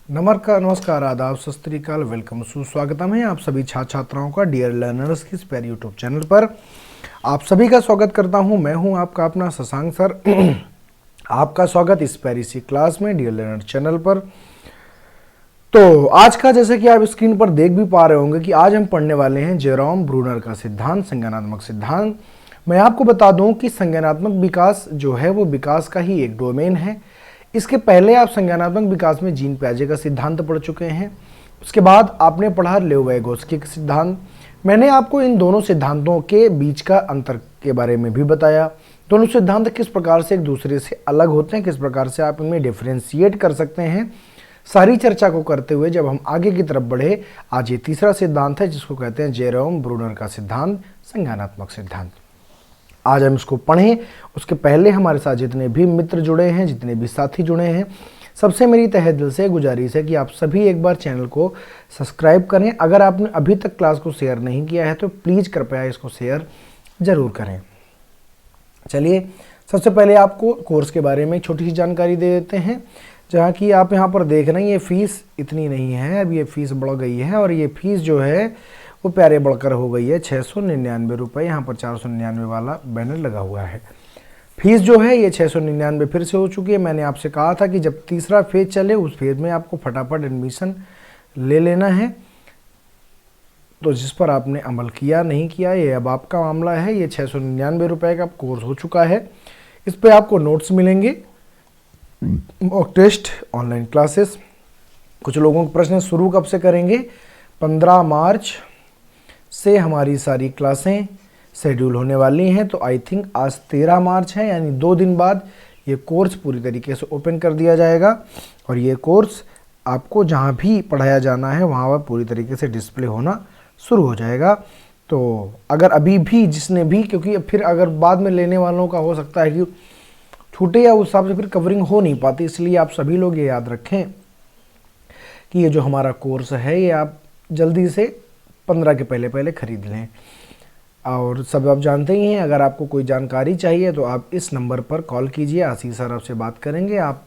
नमस्कार, आदाब, सत श्री अकाल, वेलकम, सुस्वागतम है आप सभी छात्र छात्राओं का डियर लर्नर्स की इस प्यारे यूट्यूब चैनल पर। आप सभी का स्वागत करता हूं। मैं हूं आपका अपना शशांक सर। आपका स्वागत इस प्यारी सी क्लास में डियर लर्नर चैनल पर। तो आज का, जैसे कि आप स्क्रीन पर देख भी पा रहे होंगे, कि आज हम पढ़ने वाले हैं जेरोम ब्रूनर का सिद्धांत, संज्ञानात्मक सिद्धांत। मैं आपको बता दूं कि संज्ञानात्मक विकास जो है वो विकास का ही एक डोमेन है। इसके पहले आप संज्ञानात्मक विकास में जीन पियाजे का सिद्धांत पढ़ चुके हैं। उसके बाद आपने पढ़ा लेव-वाइगोत्स्की का सिद्धांत। मैंने आपको इन दोनों सिद्धांतों के बीच का अंतर के बारे में भी बताया। दोनों सिद्धांत किस प्रकार से एक दूसरे से अलग होते हैं, किस प्रकार से आप इनमें डिफ्रेंशिएट कर सकते हैं, सारी चर्चा को करते हुए जब हम आगे की तरफ बढ़े, आज ये तीसरा सिद्धांत है जिसको कहते हैं जेरोम ब्रूनर का सिद्धांत, संज्ञानात्मक सिद्धांत। आज हम इसको पढ़ें उसके पहले हमारे साथ जितने भी मित्र जुड़े हैं, जितने भी साथी जुड़े हैं, सबसे मेरी तहे दिल से गुजारिश है कि आप सभी एक बार चैनल को सब्सक्राइब करें। अगर आपने अभी तक क्लास को शेयर नहीं किया है तो प्लीज़ कृपया इसको शेयर ज़रूर करें। चलिए, सबसे पहले आपको कोर्स के बारे में छोटी सी जानकारी दे देते हैं। जहाँ की आप यहाँ पर देख रहे हैं, ये फीस इतनी नहीं है, अब ये फीस बढ़ गई है और ये फीस जो है वो प्यारे बढ़कर हो गई है 699 रुपये। यहाँ पर 499 वाला बैनर लगा हुआ है। फीस जो है ये 699 फिर से हो चुकी है। मैंने आपसे कहा था कि जब तीसरा फेज चले उस फेज में आपको फटाफट एडमिशन ले लेना है, तो जिस पर आपने अमल किया नहीं किया ये अब आपका मामला है। ये 699 रुपये का कोर्स हो चुका है। इस पर आपको नोट्स मिलेंगे, मॉक टेस्ट, ऑनलाइन क्लासेस। कुछ लोगों के प्रश्न शुरू कब से करेंगे? 15 मार्च से हमारी सारी क्लासें शेड्यूल होने वाली हैं। तो आई थिंक आज 13 मार्च है, यानी 2 दिन बाद ये कोर्स पूरी तरीके से ओपन कर दिया जाएगा और ये कोर्स आपको जहाँ भी पढ़ाया जाना है वहाँ पर पूरी तरीके से डिस्प्ले होना शुरू हो जाएगा। तो अगर अभी भी जिसने भी, क्योंकि फिर अगर बाद में लेने वालों का हो सकता है कि छूटे या उस हिसाब से फिर कवरिंग हो नहीं पाती, इसलिए आप सभी लोग ये याद रखें कि ये जो हमारा कोर्स है ये आप जल्दी से 15 के पहले पहले खरीद लें। और सब आप जानते ही हैं, अगर आपको कोई जानकारी चाहिए तो आप इस नंबर पर कॉल कीजिए, आशीष सर आपसे बात करेंगे, आप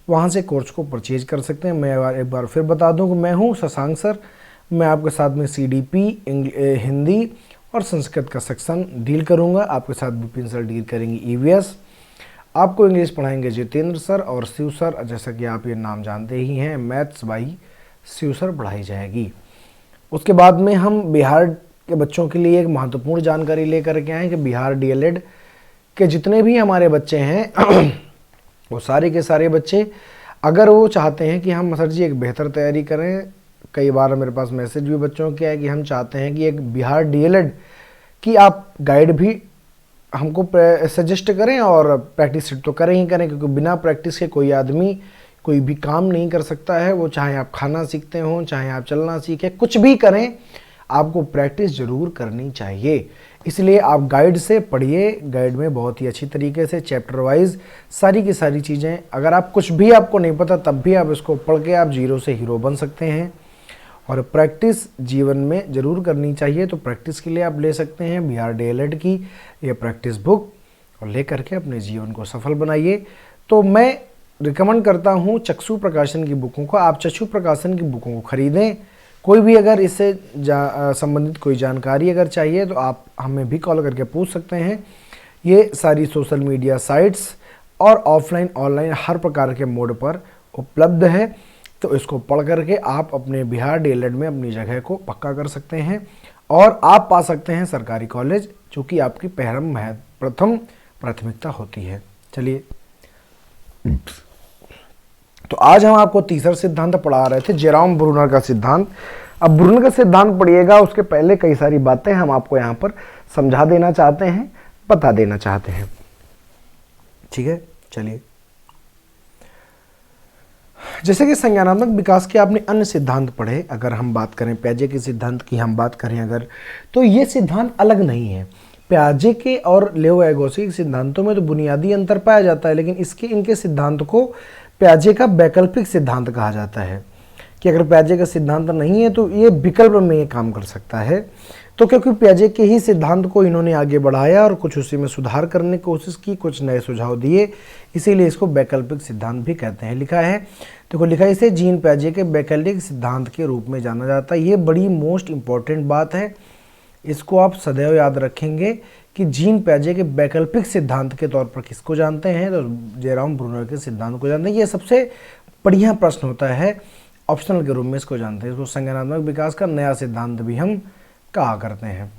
वहाँ से कोर्स को परचेज कर सकते हैं। मैं एक बार फिर बता दूं कि मैं हूँ शशांक सर। मैं आपके साथ में CDP, हिंदी और संस्कृत का सेक्शन डील करूँगा। आपके साथ विपिन सर डील करेंगे EVS। आपको इंग्लिश पढ़ाएंगे जितेंद्र सर और शिव सर, जैसा कि आप ये नाम जानते ही हैं, मैथ्स बाई शिव सर पढ़ाई जाएगी। उसके बाद में हम बिहार के बच्चों के लिए एक महत्वपूर्ण जानकारी लेकर के आए कि बिहार DLED के जितने भी हमारे बच्चे हैं वो सारे के सारे बच्चे अगर वो चाहते हैं कि हम सर जी एक बेहतर तैयारी करें, कई बार मेरे पास मैसेज भी बच्चों के आए कि हम चाहते हैं कि एक बिहार DLED की आप गाइड भी हमको सजेस्ट करें और प्रैक्टिस तो करें ही करें, क्योंकि बिना प्रैक्टिस के कोई आदमी कोई भी काम नहीं कर सकता है। वो चाहे आप खाना सीखते हो, चाहे आप चलना सीखें, कुछ भी करें, आपको प्रैक्टिस ज़रूर करनी चाहिए। इसलिए आप गाइड से पढ़िए। गाइड में बहुत ही अच्छी तरीके से चैप्टर वाइज सारी की सारी चीज़ें, अगर आप कुछ भी आपको नहीं पता तब भी आप इसको पढ़ के आप जीरो से हीरो बन सकते हैं। और प्रैक्टिस जीवन में ज़रूर करनी चाहिए। तो प्रैक्टिस के लिए आप ले सकते हैं बिहार DLED की ये प्रैक्टिस बुक और ले करके अपने जीवन को सफल बनाइए। तो मैं रिकमेंड करता हूँ चक्षु प्रकाशन की बुकों को। आप चक्षु प्रकाशन की बुकों को खरीदें। कोई भी अगर इससे संबंधित कोई जानकारी अगर चाहिए तो आप हमें भी कॉल करके पूछ सकते हैं। ये सारी सोशल मीडिया साइट्स और ऑफलाइन ऑनलाइन हर प्रकार के मोड पर उपलब्ध है। तो इसको पढ़ करके आप अपने बिहार DLED में अपनी जगह को पक्का कर सकते हैं और आप पा सकते हैं सरकारी कॉलेज, जो कि आपकी प्रथम प्राथमिकता होती है। चलिए, तो आज हम आपको तीसरा सिद्धांत पढ़ा रहे थे, जेरोम ब्रूनर का सिद्धांत। अब ब्रूनर का सिद्धांत पढ़िएगा, उसके पहले कई सारी बातें हम आपको यहाँ पर समझा देना चाहते हैं, बता देना चाहते हैं। ठीक है, चलिए। जैसे कि संज्ञानात्मक विकास के आपने अन्य सिद्धांत पढ़े, अगर हम बात करें पियाजे के सिद्धांत की हम बात करें अगर, तो ये सिद्धांत अलग नहीं है। पियाजे के और लेव-वाइगोत्स्की के सिद्धांतों में तो बुनियादी अंतर पाया जाता है, लेकिन इनके सिद्धांत को पियाजे का वैकल्पिक सिद्धांत कहा जाता है। कि अगर पियाजे का सिद्धांत नहीं है तो ये विकल्प में ये काम कर सकता है। तो क्योंकि पियाजे के ही सिद्धांत को इन्होंने आगे बढ़ाया और कुछ उसी में सुधार करने की कोशिश की, कुछ नए सुझाव दिए, इसीलिए इसको वैकल्पिक सिद्धांत भी कहते हैं। लिखा है, देखो लिखा है, इसे जीन पियाजे के वैकल्पिक सिद्धांत के रूप में जाना जाता है। ये बड़ी मोस्ट इंपॉर्टेंट बात है, इसको आप सदैव याद रखेंगे कि जीन पियाजे के वैकल्पिक सिद्धांत के तौर पर किसको जानते हैं, तो जेरोम ब्रूनर के सिद्धांत को जानते हैं। ये सबसे बढ़िया प्रश्न होता है, ऑप्शनल के रूप में इसको जानते हैं। इसको संज्ञानात्मक विकास का नया सिद्धांत भी हम कहा करते हैं।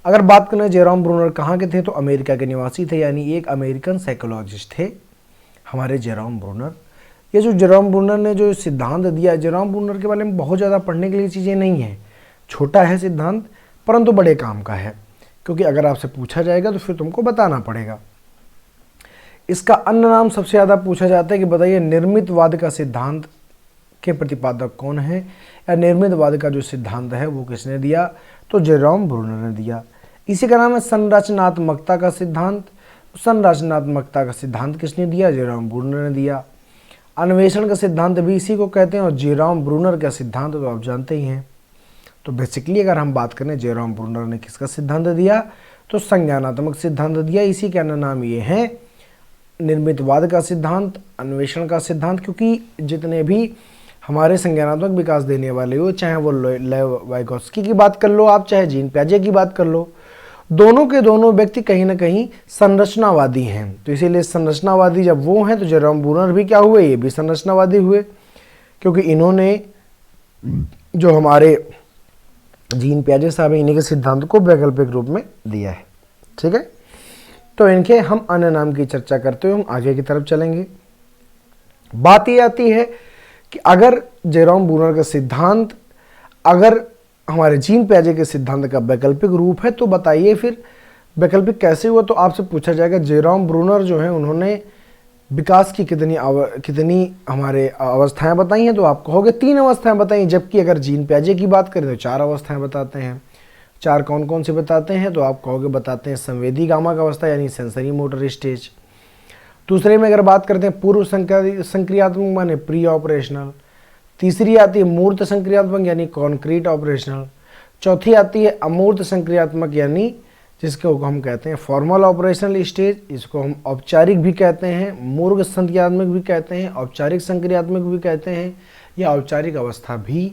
अगर बात करें जेरोम ब्रूनर कहाँ के थे, तो अमेरिका के निवासी थे, यानी एक अमेरिकन साइकोलॉजिस्ट थे हमारे जेरोम ब्रूनर। ये जो जेरोम ब्रूनर ने जो सिद्धांत दिया, जेरोम ब्रूनर के बारे में बहुत ज़्यादा पढ़ने के लिए चीज़ें नहीं हैं, छोटा है सिद्धांत परंतु बड़े काम का है, क्योंकि अगर आपसे पूछा जाएगा तो फिर तुमको बताना पड़ेगा। इसका अन्य नाम सबसे ज़्यादा पूछा जाता है कि बताइए निर्मितवाद का सिद्धांत के प्रतिपादक कौन है, या निर्मितवाद का जो सिद्धांत है वो किसने दिया, तो जेरोम ब्रूनर ने दिया। इसी का नाम है संरचनात्मकता का सिद्धांत। संरचनात्मकता का सिद्धांत किसने दिया, जेरोम ब्रूनर ने दिया। अन्वेषण का सिद्धांत भी इसी को कहते हैं, और जेरोम ब्रूनर का सिद्धांत तो आप जानते ही हैं। तो बेसिकली अगर हम बात करें जेरोम ब्रूनर ने किसका सिद्धांत दिया, तो संज्ञानात्मक सिद्धांत दिया। इसी के अन्य नाम ये हैं निर्मितवाद का सिद्धांत, अन्वेषण का सिद्धांत, क्योंकि जितने भी हमारे संज्ञानात्मक विकास देने वाले हो, चाहे वो लेव वाइगोत्स्की की बात कर लो आप, चाहे जीन पियाजे की बात कर लो, दोनों के दोनों व्यक्ति कहीं ना कहीं संरचनावादी हैं। तो इसीलिए संरचनावादी जब वो हैं तो जेरोम ब्रूनर भी क्या हुए, ये भी संरचनावादी हुए, क्योंकि इन्होंने जो हमारे जीन पियाजे साहब इन्हीं के सिद्धांत को वैकल्पिक रूप में दिया है। ठीक है, तो इनके हम अन्य नाम की चर्चा करते हुए हम आगे की तरफ चलेंगे। बात ये आती है कि अगर जेरोम ब्रूनर का सिद्धांत अगर हमारे जीन पियाजे के सिद्धांत का वैकल्पिक रूप है, तो बताइए फिर वैकल्पिक कैसे हुआ। तो आपसे पूछा जाएगा जेरोम ब्रूनर जो है उन्होंने विकास की कितनी हमारे अवस्थाएं बताई हैं, तो आप कहोगे 3 अवस्थाएं बताई, जबकि अगर जीन पियाजे की बात करें तो 4 अवस्थाएं बताते हैं। 4 कौन कौन से बताते हैं, तो आप कहोगे बताते हैं संवेदी गामा का अवस्था यानी सेंसरी मोटर स्टेज। दूसरे में अगर बात करते हैं पूर्व संक्रियात्मक माने प्री ऑपरेशनल। तीसरी आती है मूर्त संक्रियात्मक यानी कॉन्क्रीट ऑपरेशनल। चौथी आती है अमूर्त संक्रियात्मक यानी जिसको हम कहते हैं फॉर्मल ऑपरेशनल स्टेज। इसको हम औपचारिक भी कहते हैं, मूर्त संक्रियात्मक भी कहते हैं, औपचारिक संक्रियात्मक भी कहते हैं, या औपचारिक अवस्था भी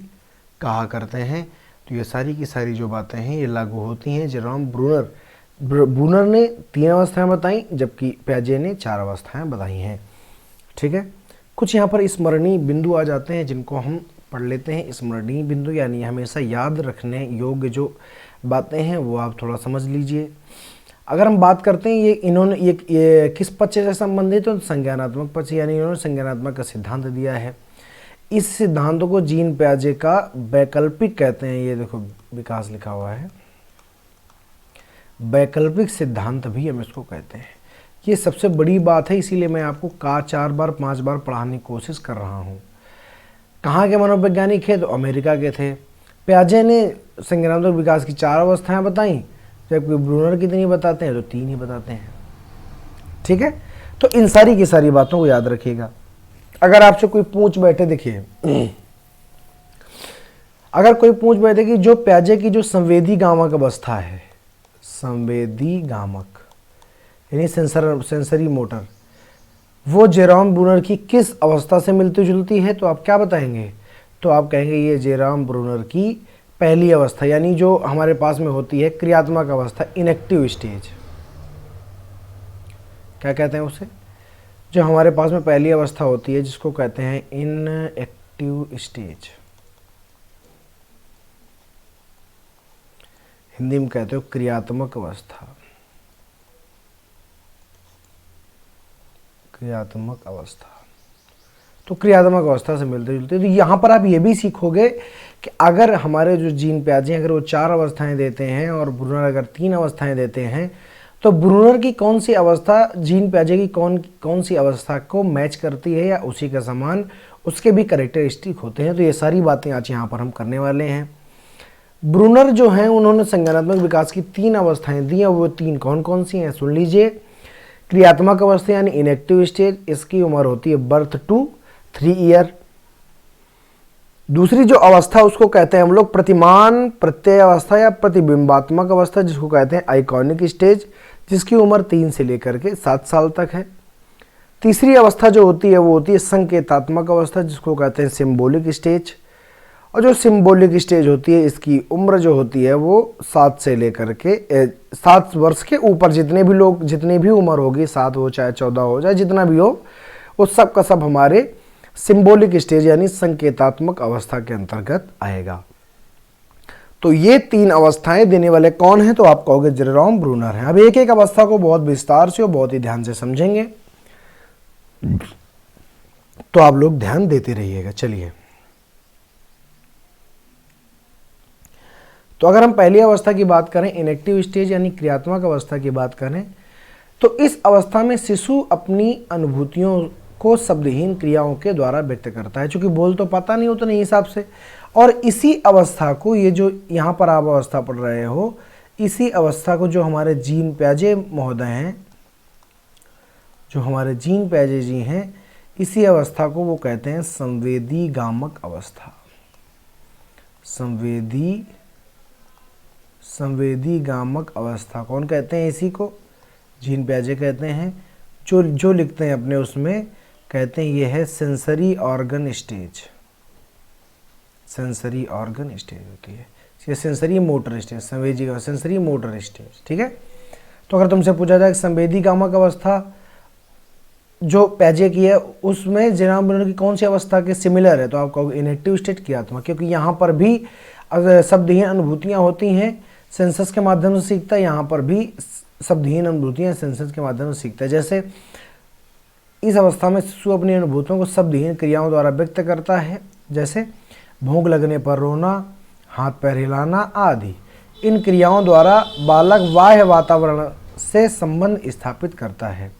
कहा करते हैं। तो ये सारी की सारी जो बातें हैं ये लागू होती हैं जेरोम ब्रूनर ने 3 अवस्थाएं बताई, जबकि पियाजे ने 4 अवस्थाएं बताई हैं। ठीक है, कुछ यहाँ पर स्मरणीय बिंदु आ जाते हैं जिनको हम पढ़ लेते हैं। स्मरणीय बिंदु यानी हमेशा याद रखने योग्य जो बातें हैं वो आप थोड़ा समझ लीजिए। अगर हम बात करते हैं ये किस पक्ष से संबंधित है, तो संज्ञानात्मक पक्ष, यानी इन्होंने संज्ञानात्मक का सिद्धांत दिया है। इस सिद्धांत को जीन पियाजे का वैकल्पिक कहते हैं। ये देखो विकास लिखा हुआ है, वैकल्पिक सिद्धांत भी हम इसको कहते हैं। ये सबसे बड़ी बात है, इसीलिए मैं आपको 4 बार 5 बार पढ़ाने की कोशिश कर रहा हूँ। कहाँ के मनोवैज्ञानिक है, तो अमेरिका के थे। पियाजे ने संज्ञानात्मक विकास की 4 अवस्थाएं बताई, जबकि ब्रूनर कितनी बताते हैं, तो 3 ही बताते हैं। ठीक है, तो इन सारी की सारी बातों को याद रखिएगा। अगर आपसे कोई पूछ बैठे, देखिए अगर कोई पूछ बैठे कि जो पियाजे की जो संवेदी गामक अवस्था है, संवेदी गामक यानी सेंसरी मोटर, वो जेरोम ब्रूनर की किस अवस्था से मिलती जुलती है, तो आप क्या बताएंगे, तो आप कहेंगे ये जेरोम ब्रूनर की पहली अवस्था, यानी जो हमारे पास में होती है क्रियात्मक अवस्था, इनएक्टिव स्टेज। क्या कहते हैं उसे, जो हमारे पास में पहली अवस्था होती है जिसको कहते हैं इनएक्टिव स्टेज, हिंदी में कहते हो क्रियात्मक अवस्था। क्रियात्मक अवस्था, तो क्रियात्मक अवस्था से मिलते जुलते। तो यहाँ पर आप ये भी सीखोगे कि अगर हमारे जो जीन पियाजे अगर वो 4 अवस्थाएं देते हैं और ब्रूनर अगर 3 अवस्थाएं देते हैं, तो ब्रूनर की कौन सी अवस्था जीन पियाजे की कौन सी अवस्था को मैच करती है या उसी का समान, उसके भी कैरेक्टरिस्टिक होते हैं। तो ये सारी बातें आज यहाँ पर हम करने वाले हैं। ब्रूनर जो हैं उन्होंने संज्ञानात्मक विकास की 3 अवस्थाएं दी हैं, वो 3 कौन कौन सी हैं सुन लीजिए। क्रियात्मक अवस्था यानी इनएक्टिव स्टेज, इसकी उम्र होती है बर्थ टू 3 ईयर। दूसरी जो अवस्था उसको कहते हैं हम लोग प्रतिमान प्रत्यय अवस्था या प्रतिबिंबात्मक अवस्था, जिसको कहते हैं आइकॉनिक स्टेज, जिसकी उम्र 3 से लेकर के 7 साल तक है। तीसरी अवस्था जो होती है वो होती है संकेतात्मक अवस्था, जिसको कहते हैं सिंबॉलिक स्टेज। और जो सिंबॉलिक स्टेज होती है इसकी उम्र जो होती है वो 7 से लेकर के 7 वर्ष के ऊपर जितने भी उम्र होगी, 7 हो चाहे 14 हो चाहे जितना भी हो, वो सब का सब हमारे सिंबॉलिक स्टेज यानी संकेतात्मक अवस्था के अंतर्गत आएगा। तो ये 3 अवस्थाएं देने वाले कौन हैं? तो आप कहोगे जेरोम ब्रूनर हैं। अब एक एक अवस्था को बहुत विस्तार से और बहुत ही ध्यान से समझेंगे, तो आप लोग ध्यान देते रहिएगा। चलिए, तो अगर हम पहली अवस्था की बात करें, इनएक्टिव स्टेज यानी क्रियात्मक अवस्था की बात करें, तो इस अवस्था में शिशु अपनी अनुभूतियों को शब्दहीन क्रियाओं के द्वारा व्यक्त करता है, क्योंकि बोल तो पता नहीं उतने हिसाब से। और इसी अवस्था को, ये जो यहाँ पर आप अवस्था पढ़ रहे हो, इसी अवस्था को जो हमारे जीन प्याजे महोदय हैं, जो हमारे जीन प्याजे जी हैं, इसी अवस्था को वो कहते हैं संवेदी गामक अवस्था। संवेदी गामक अवस्था कौन कहते हैं? इसी को जीन प्याजे कहते हैं। जो लिखते हैं अपने उसमें कहते हैं ये है sensory organ stage. Sensory organ stage होती है ये सेंसरी मोटर स्टेज, संवेदी का सेंसरी मोटर स्टेज। ठीक है, तो अगर तुमसे पूछा जाए संवेदी गामक अवस्था जो प्याजे की है, उसमें जेरोम ब्रूनर की कौन सी अवस्था के सिमिलर है? तो आप कहोगे इनएक्टिव स्टेट क्रियात्मक, क्योंकि यहाँ पर भी शब्दहीन अनुभूतियाँ होती हैं, सेंसस के माध्यम से सीखता है। यहाँ पर भी शब्दहीन अनुभूतियाँ सेंसस के माध्यम से सीखता है। जैसे इस अवस्था में शिशु अपनी अनुभूतियों को शब्दहीन क्रियाओं द्वारा व्यक्त करता है, जैसे भूख लगने पर रोना, हाथ पैर हिलाना आदि। इन क्रियाओं द्वारा बालक बाह्य वातावरण से संबंध स्थापित करता है।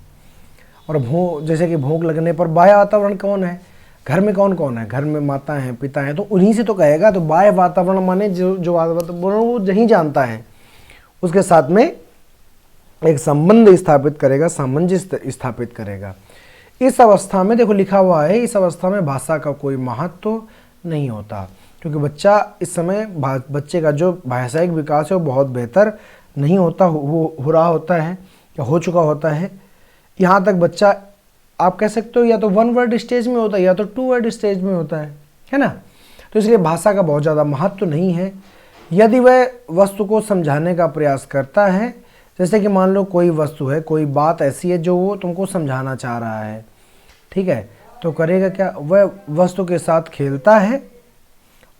और जैसे कि भूख लगने पर बाह्य वातावरण कौन है? घर में कौन कौन है? घर में माता है, पिता है, तो उन्हीं से तो कहेगा। तो बाह्य वातावरण माने जो वातावरण वो नहीं जानता है, उसके साथ में एक संबंध स्थापित करेगा, सामंजस्य स्थापित करेगा। इस अवस्था में देखो लिखा हुआ है, इस अवस्था में भाषा का कोई महत्व नहीं होता, क्योंकि बच्चा इस समय बच्चे का जो भाषाई विकास है वो बहुत बेहतर नहीं होता, हो रहा होता है या हो चुका होता है। यहाँ तक बच्चा आप कह सकते हो या तो 1 वर्ड स्टेज में होता है या तो 2 वर्ड स्टेज में होता है ना। तो इसलिए भाषा का बहुत ज़्यादा महत्व नहीं है। यदि वह वस्तु को समझाने का प्रयास करता है, जैसे कि मान लो कोई वस्तु है, कोई बात ऐसी है जो वो तुमको समझाना चाह रहा है, ठीक है, तो करेगा क्या? वह वस्तु के साथ खेलता है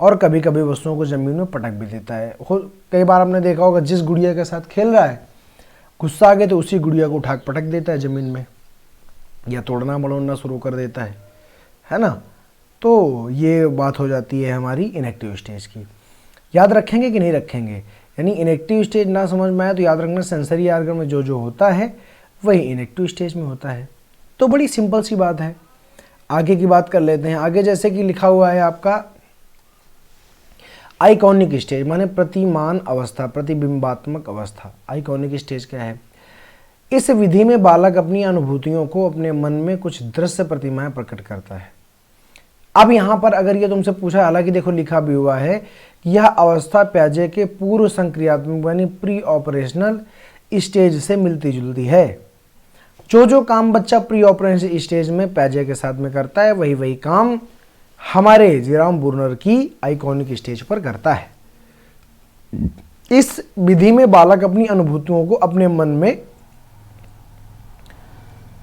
और कभी कभी वस्तुओं को ज़मीन में पटक भी देता है। कई बार आपने देखा होगा, जिस गुड़िया के साथ खेल रहा है गुस्सा आ गया तो उसी गुड़िया को उठा पटक देता है ज़मीन में, या तोड़ना मड़ोड़ना शुरू कर देता है ना। तो ये बात हो जाती है हमारी इनएक्टिव स्टेज की। याद रखेंगे कि नहीं रखेंगे? यानी इनएक्टिव स्टेज ना समझ में आए तो याद रखना, सेंसरी ऑर्गन में जो होता है वही इनएक्टिव स्टेज में होता है। तो बड़ी सिंपल सी बात है। आगे की बात कर लेते हैं। आगे जैसे कि लिखा हुआ है आपका आइकॉनिक स्टेज, माने प्रतिमान अवस्था, प्रतिबिंबात्मक अवस्था। आइकॉनिक स्टेज क्या है? इस विधि में बालक अपनी अनुभूतियों को अपने मन में कुछ दृश्य प्रतिमाएं प्रकट करता है। अब यहाँ पर अगर ये तुमसे पूछा, हालांकि देखो लिखा भी हुआ है कि यह अवस्था प्याजे के पूर्व संक्रियात्मक यानी प्री ऑपरेशनल स्टेज से मिलती जुलती है। जो काम बच्चा प्री ऑपरेशनल स्टेज में प्याजे के साथ में करता है, वही काम हमारे जेरोम ब्रूनर की आइकॉनिक स्टेज पर करता है। इस विधि में बालक अपनी अनुभूतियों को अपने मन में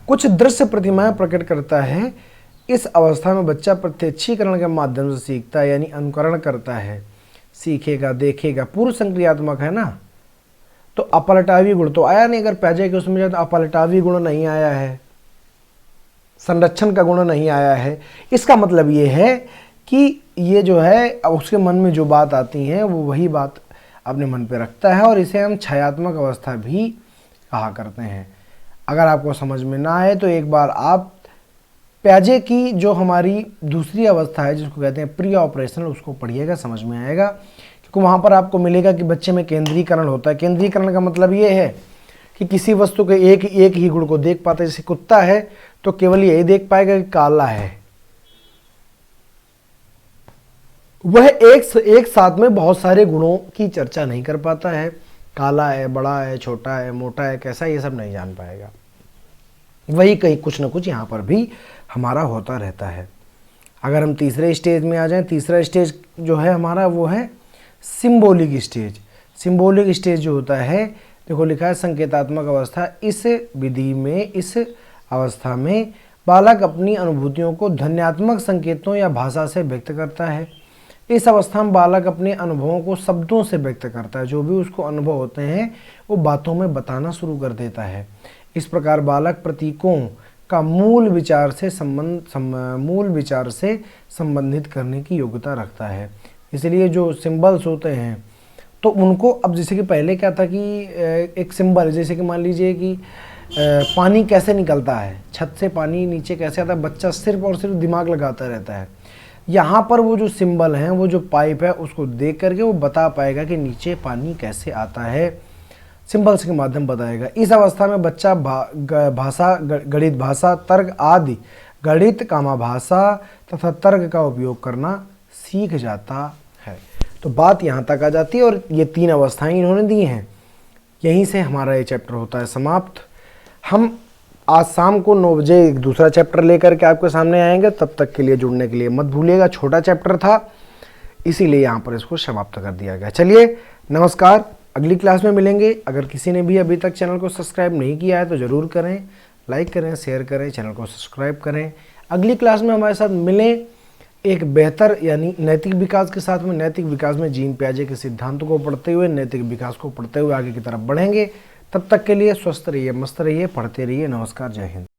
कुछ दृश्य प्रतिमाएं प्रकट करता है। इस अवस्था में बच्चा प्रत्यक्षीकरण के माध्यम से सीखता है, यानी अनुकरण करता है, सीखेगा, देखेगा। पूर्व संक्रियात्मक है ना, तो अपलटावी गुण तो आया नहीं। अगर प्याजे के उसमें तो अपलटावी गुण नहीं आया है, संरक्षण का गुण नहीं आया है, इसका मतलब ये है कि ये जो है उसके मन में जो बात आती है वो वही बात अपने मन पे रखता है, और इसे हम छायात्मक अवस्था भी कहा करते हैं। अगर आपको समझ में ना आए तो एक बार आप प्याजे की जो हमारी दूसरी अवस्था है जिसको कहते हैं प्री ऑपरेशनल, उसको पढ़िएगा, समझ में आएगा। क्योंकि वहाँ पर आपको मिलेगा कि बच्चे में केंद्रीकरण होता है। केंद्रीकरण का मतलब ये है कि किसी वस्तु के एक ही गुण को देख पाता है। जैसे कुत्ता है तो केवल यही देख पाएगा कि काला है, वह एक साथ में बहुत सारे गुणों की चर्चा नहीं कर पाता है। काला है, बड़ा है, छोटा है, मोटा है, कैसा, ये सब नहीं जान पाएगा। वही कहीं कुछ ना कुछ यहाँ पर भी हमारा होता रहता है। अगर हम तीसरे स्टेज में आ जाएं, तीसरा स्टेज जो है हमारा वो है सिंबॉलिक स्टेज। सिंबॉलिक स्टेज जो होता है, देखो लिखा है संकेतात्मक अवस्था। इस विधि में, इस अवस्था में बालक अपनी अनुभूतियों को ध्वन्यात्मक संकेतों या भाषा से व्यक्त करता है। इस अवस्था में बालक अपने अनुभवों को शब्दों से व्यक्त करता है। जो भी उसको अनुभव होते हैं वो बातों में बताना शुरू कर देता है। इस प्रकार बालक प्रतीकों का मूल विचार से संबंधित करने की योग्यता रखता है। इसलिए जो सिंबल्स होते हैं तो उनको, अब जैसे कि पहले क्या था कि एक सिंबल, जैसे कि मान लीजिए कि पानी कैसे निकलता है, छत से पानी नीचे कैसे आता है, बच्चा सिर्फ और सिर्फ दिमाग लगाता रहता है। यहाँ पर वो जो सिंबल हैं, वो जो पाइप है, उसको देख करके वो बता पाएगा कि नीचे पानी कैसे आता है, सिंबल्स के माध्यम बताएगा। इस अवस्था में बच्चा भाषा, गणित भाषा, तर्क आदि गणित कामा भाषा तथा तर्क का उपयोग करना सीख जाता है। तो बात यहाँ तक आ जाती है और ये 3 अवस्थाएं इन्होंने दी हैं। यहीं से हमारा ये चैप्टर होता है समाप्त। हम आज शाम को 9 बजे एक दूसरा चैप्टर लेकर के आपके सामने आएंगे। तब तक के लिए जुड़ने के लिए मत भूलिएगा। छोटा चैप्टर था, इसीलिए यहाँ पर इसको समाप्त कर दिया गया। चलिए, नमस्कार, अगली क्लास में मिलेंगे। अगर किसी ने भी अभी तक चैनल को सब्सक्राइब नहीं किया है तो ज़रूर करें, लाइक करें, शेयर करें, चैनल को सब्सक्राइब करें। अगली क्लास में हमारे साथ मिलें एक बेहतर यानी नैतिक विकास के साथ में। नैतिक विकास में जीन पियाजे के सिद्धांतों को पढ़ते हुए, नैतिक विकास को पढ़ते हुए आगे की तरफ बढ़ेंगे। तब तक के लिए स्वस्थ रहिए, मस्त रहिए, पढ़ते रहिए। नमस्कार, जय हिंद।